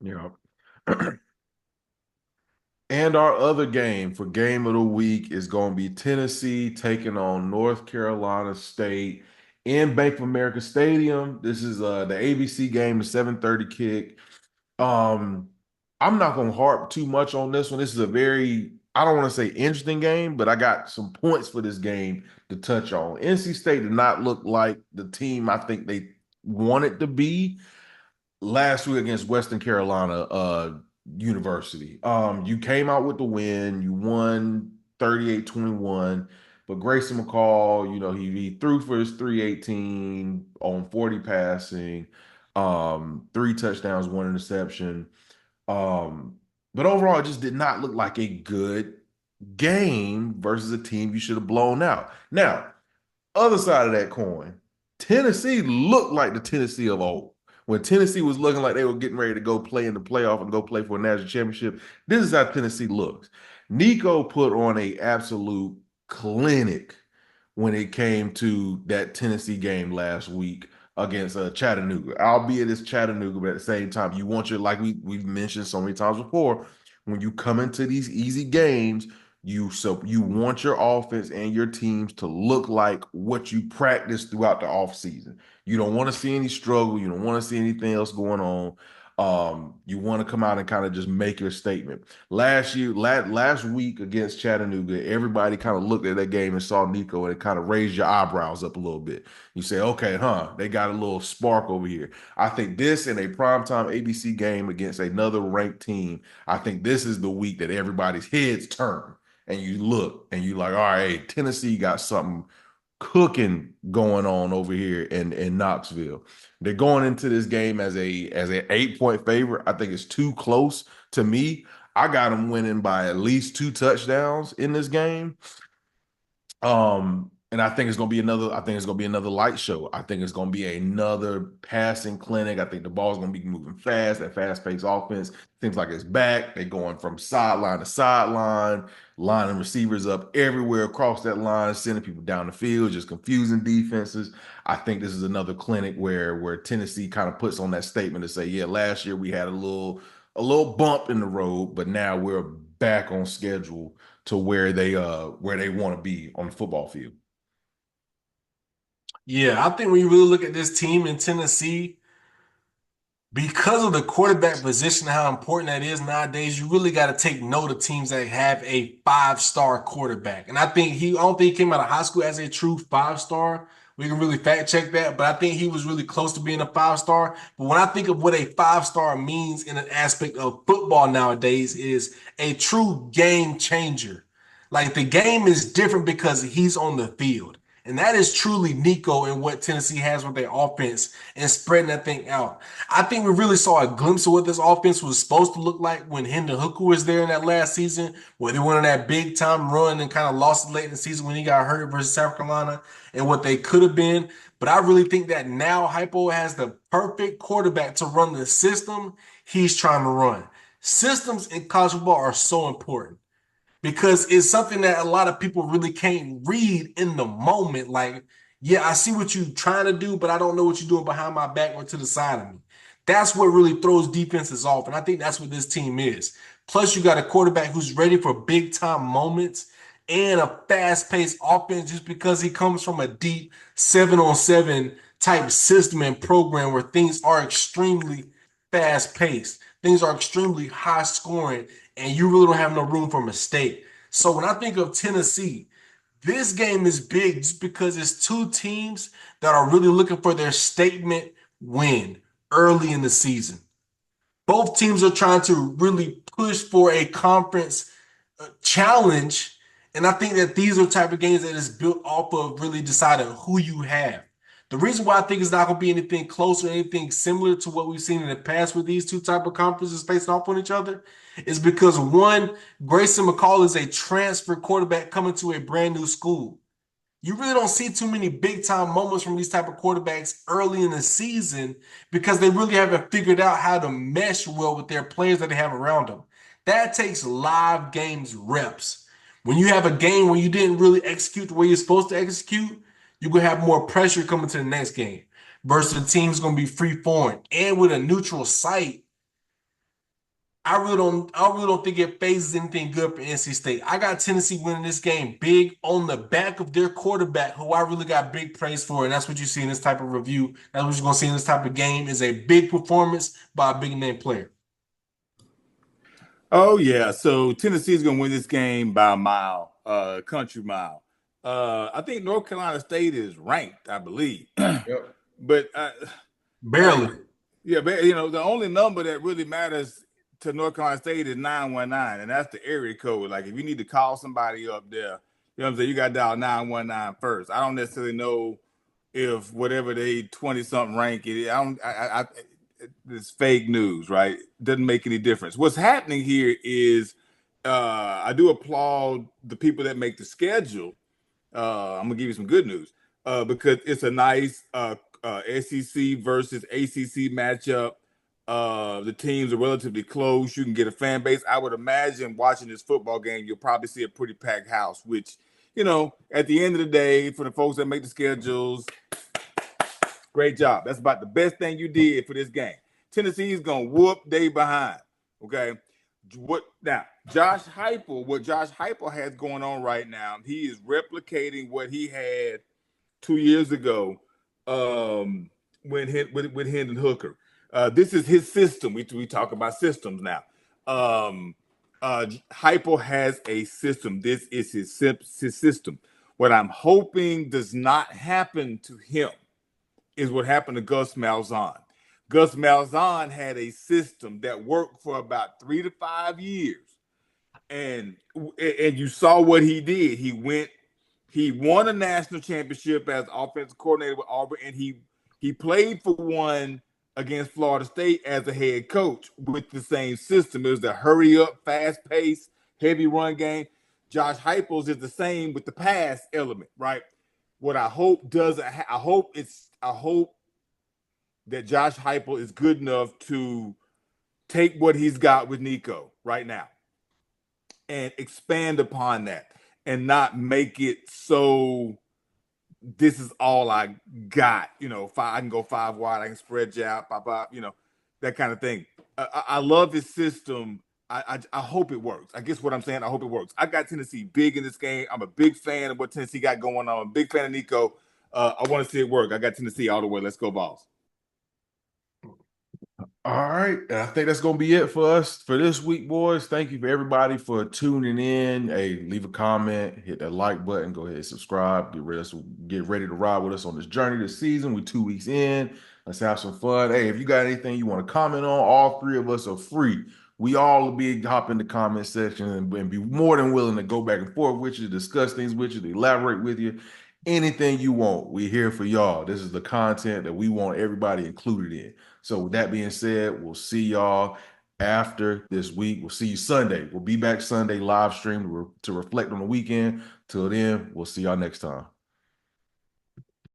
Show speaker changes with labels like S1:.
S1: Yeah. And our other game for game of the week is going to be Tennessee taking on North Carolina State in Bank of America Stadium. This is the ABC game, the 7:30 kick. Um, I'm not going to harp too much on this one. This is a very, I don't want to say interesting game, but I got some points for this game to touch on. NC State did not look like the team I think they wanted to be last week against Western Carolina University. You came out with the win. You won 38-21. But Grayson McCall, he threw for his 318 on 40 passing, three touchdowns, one interception. Um, but overall, it just did not look like a good game versus a team you should have blown out. Now, other side of that coin, Tennessee looked like the Tennessee of old. When Tennessee was looking like they were getting ready to go play in the playoff and go play for a national championship, this is how Tennessee looks. Nico put on a absolute clinic when it came to that Tennessee game last week against Chattanooga. Albeit it's Chattanooga, but at the same time, you want your like we've mentioned so many times before, when you come into these easy games, you want your offense and your teams to look like what you practice throughout the offseason. You don't want to see any struggle. You don't want to see anything else going on. You want to come out and kind of just make your statement. Last week against Chattanooga, everybody kind of looked at that game and saw Nico and it kind of raised your eyebrows up a little bit. You say, okay, they got a little spark over here. I think this in a primetime ABC game against another ranked team, I think this is the week that everybody's heads turn and you look and you like, all right, Tennessee got something cooking going on over here in Knoxville. They're going into this game as an 8 point favorite. I think it's too close to me. I got them winning by at least two touchdowns in this game. And I think it's gonna be another. I think it's gonna be another light show. I think it's gonna be another passing clinic. I think the ball's gonna be moving fast. That fast-paced offense seems like it's back. They're going from sideline to sideline, lining receivers up everywhere across that line, sending people down the field, just confusing defenses. I think this is another clinic where Tennessee kind of puts on that statement to say, yeah, last year we had a little bump in the road, but now we're back on schedule to where they want to be on the football field.
S2: Yeah, I think when you really look at this team in Tennessee, because of the quarterback position, how important that is nowadays, you really got to take note of teams that have a five-star quarterback. And I don't think he came out of high school as a true five-star. We can really fact check that, but I think he was really close to being a five-star. But when I think of what a five-star means in an aspect of football nowadays is a true game changer. Like the game is different because he's on the field. And that is truly Nico and what Tennessee has with their offense and spreading that thing out. I think we really saw a glimpse of what this offense was supposed to look like when Hendon Hooker was there in that last season, where they went on that big time run and kind of lost it late in the season when he got hurt versus South Carolina and what they could have been. But I really think that now Hypo has the perfect quarterback to run the system he's trying to run. Systems in college football are so important because it's something that a lot of people really can't read in the moment. Like, yeah, I see what you're trying to do, but I don't know what you're doing behind my back or to the side of me. That's what really throws defenses off. And I think that's what this team is. Plus, you got a quarterback who's ready for big time moments and a fast paced offense just because he comes from a deep 7-on-7 type system and program where things are extremely fast paced. Things are extremely high scoring, and you really don't have no room for mistake. So when I think of Tennessee, this game is big just because it's two teams that are really looking for their statement win early in the season. Both teams are trying to really push for a conference challenge. And I think that these are the type of games that is built off of really deciding who you have. The reason why I think it's not going to be anything close or anything similar to what we've seen in the past with these two type of conferences facing off on each other is because one, Grayson McCall is a transfer quarterback coming to a brand new school. You really don't see too many big time moments from these type of quarterbacks early in the season because they really haven't figured out how to mesh well with their players that they have around them. That takes live games reps. When you have a game where you didn't really execute the way you're supposed to execute, you're gonna have more pressure coming to the next game versus the team's gonna be free flowing. And with a neutral site, I really don't think it phases anything good for NC State. I got Tennessee winning this game big on the back of their quarterback, who I really got big praise for, and that's what you see in this type of review. That's what you're gonna see in this type of game is a big performance by a big name player.
S3: Oh yeah, so Tennessee's gonna win this game by a mile, country mile. I think North Carolina State is ranked, I believe,
S1: Yep.
S3: but uh,
S2: Barely.
S3: yeah, but the only number that really matters to North Carolina State is 919, and that's the area code. Like if you need to call somebody up there, you know what I'm saying, you got to dial 919 first. I don't necessarily know if whatever they 20 something rank it. I don't. It's fake news, right? Doesn't make any difference. What's happening here is I do applaud the people that make the schedule. I'm gonna give you some good news because it's a nice SEC versus ACC matchup. The teams are relatively close. You can get a fan base. I would imagine watching this football game, you'll probably see a pretty packed house. Which, at the end of the day, for the folks that make the schedules, great job. That's about the best thing you did for this game. Tennessee's gonna whoop they behind. Okay. What now? What Josh Heupel has going on right now, he is replicating what he had 2 years ago with Hendon Hooker. This is his system. We talk about systems now. Heupel has a system. This is his system. What I'm hoping does not happen to him is what happened to Gus Malzahn. Gus Malzahn had a system that worked for about 3 to 5 years, and you saw what he did. He won a national championship as offensive coordinator with Auburn, and he played for one against Florida State as a head coach with the same system. It was the hurry up, fast pace, heavy run game. Josh Heupel's is the same with the pass element, right? What I hope doesn't. I hope that Josh Heupel is good enough to take what he's got with Nico right now and expand upon that and not make it so this is all I got. I can go five wide, I can spread you out, that kind of thing. I love his system. I hope it works. I guess what I'm saying, I hope it works. I got Tennessee big in this game. I'm a big fan of what Tennessee got going on. I'm a big fan of Nico. I want to see it work. I got Tennessee all the way. Let's go, Vols.
S1: All right. And I think that's going to be it for us for this week, boys. Thank you for everybody for tuning in. Hey, leave a comment, hit that like button, go ahead and subscribe. Get ready to ride with us on this journey this season. We're 2 weeks in. Let's have some fun. Hey, if you got anything you want to comment on, all three of us are free. We all will hop in the comment section and be more than willing to go back and forth with you, discuss things with you, to elaborate with you. Anything you want, we're here for y'all. This is the content that we want everybody included in. So with that being said, we'll see y'all after this week. We'll see you Sunday. We'll be back Sunday live stream to reflect on the weekend. Till then, we'll see y'all next time.